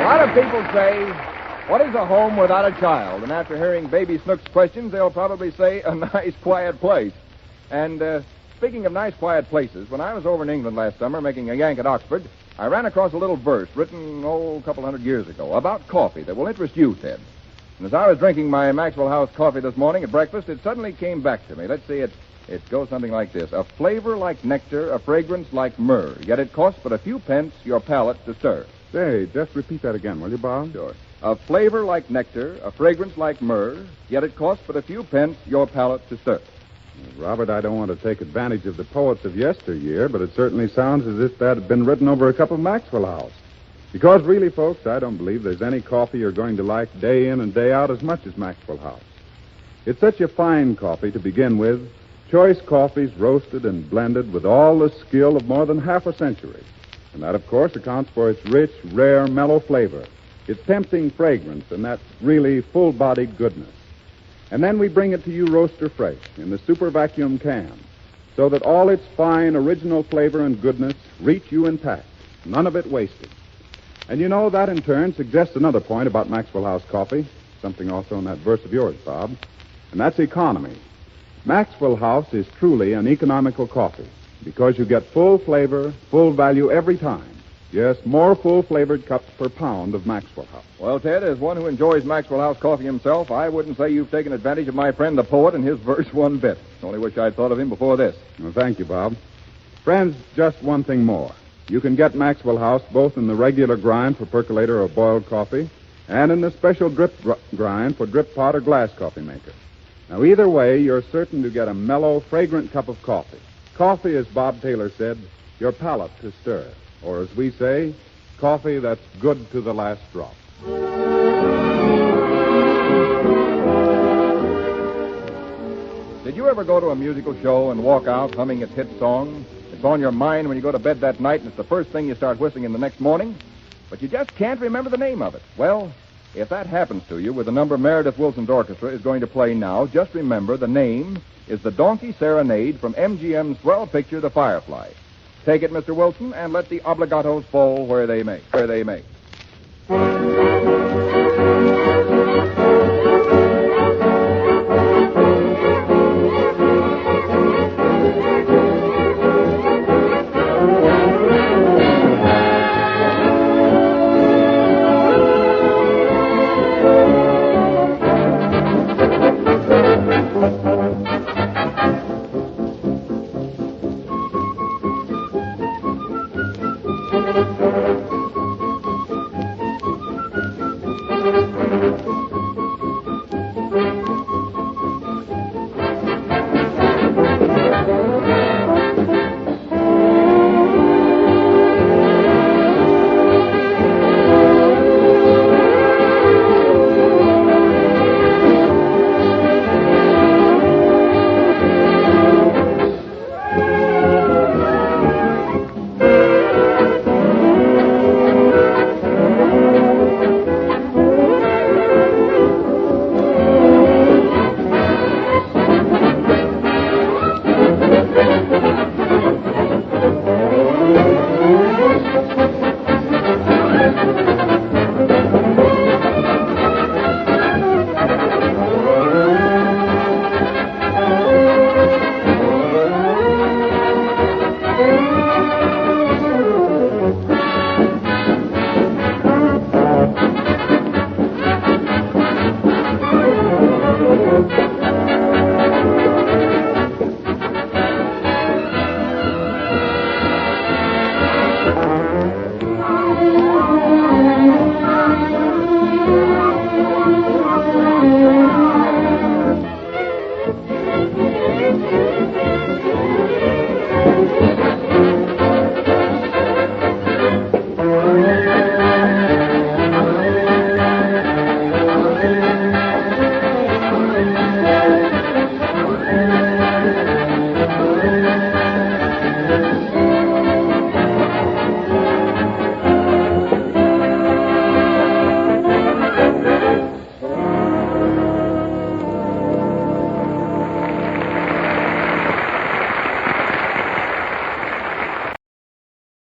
lot of people say, what is a home without a child? And after hearing Baby Snook's questions, they'll probably say a nice, quiet place. And speaking of nice, quiet places, when I was over in England last summer making a yank at Oxford, I ran across a little verse written, a couple hundred years ago about coffee that will interest you, Ted. And as I was drinking my Maxwell House coffee this morning at breakfast, it suddenly came back to me. Let's see, it goes something like this. A flavor like nectar, a fragrance like myrrh, yet it costs but a few pence your palate to stir. Say, just repeat that again, will you, Bob? Sure. A flavor like nectar, a fragrance like myrrh, yet it costs but a few pence your palate to stir. Robert, I don't want to take advantage of the poets of yesteryear, but it certainly sounds as if that had been written over a cup of Maxwell House. Because really, folks, I don't believe there's any coffee you're going to like day in and day out as much as Maxwell House. It's such a fine coffee to begin with. Choice coffees roasted and blended with all the skill of more than half a century. And that, of course, accounts for its rich, rare, mellow flavor, its tempting fragrance, and that really full-bodied goodness. And then we bring it to you roaster fresh in the super vacuum can, so that all its fine, original flavor and goodness reach you intact, none of it wasted. And you know, that in turn suggests another point about Maxwell House coffee, something also in that verse of yours, Bob, and that's economy. Maxwell House is truly an economical coffee because you get full flavor, full value every time. Yes, more full-flavored cups per pound of Maxwell House. Well, Ted, as one who enjoys Maxwell House coffee himself, I wouldn't say you've taken advantage of my friend the poet and his verse one bit. Only wish I'd thought of him before this. Well, thank you, Bob. Friends, just one thing more. You can get Maxwell House both in the regular grind for percolator or boiled coffee and in the special drip grind for drip pot or glass coffee maker. Now, either way, you're certain to get a mellow, fragrant cup of coffee. Coffee, as Bob Taylor said, your palate to stir. Or, as we say, coffee that's good to the last drop. Did you ever go to a musical show and walk out humming its hit song? It's on your mind when you go to bed that night, and it's the first thing you start whistling in the next morning, but you just can't remember the name of it. Well, if that happens to you with the number Meredith Willson's orchestra is going to play now, just remember the name is the Donkey Serenade from MGM's swell picture, The Firefly. Take it, Mr. Willson, and let the obligatos fall where they may.